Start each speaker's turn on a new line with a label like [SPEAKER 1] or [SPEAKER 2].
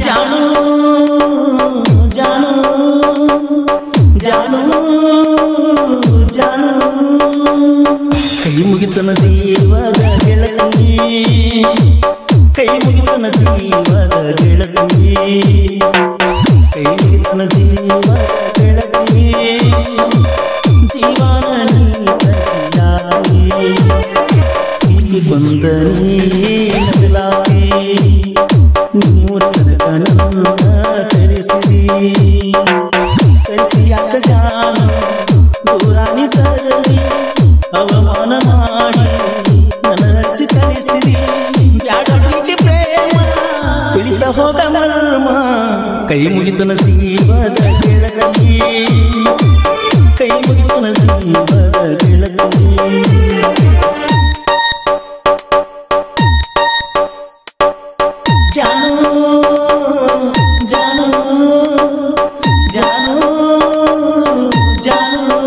[SPEAKER 1] ಜಾನು ಜಾನು ಜಾನು ಜಾನು ಕೈ ಮುಗಿತನ ಜೀವದ ಗೆಳತಿ ಕೈ ಮುಗಿತನ ಜೀವದ ಗೆಳತಿ ಕೈ ಮುಗಿತನ ಜೀವದ ಗೆಳತಿ ಜೀವನ ನೀ ಇಲ್ಲಿ ಬಂದ ನೀಲಾಗಿ ಮೂರ್ಖನ ಕನನ್ನ ಕರೆಸಿ ಕರೆಸಿಯಾಕ ಜಾನು ದೂರಾಣಿ ಸರದಿ ಅವಮಾನ ಮಾಡಿ ನನ್ನ ರಕ್ಷಿ ಕರೆಸಿರಿ ಬ್ಯಾಡ ಪ್ರೀತಿ ಪ್ರೇಮ ತಿಳಿದ ಹೋಗ ಮರ್ಮ ಕೈ ಮುಗಿತನ ಜೀವದ ಗೆಳತಿ ಕೈ ಮುಗಿತನ ಜೀವದ ಗೆಳತಿ ಜಾನು ಜಾನು ಜಾನು ಜಾನು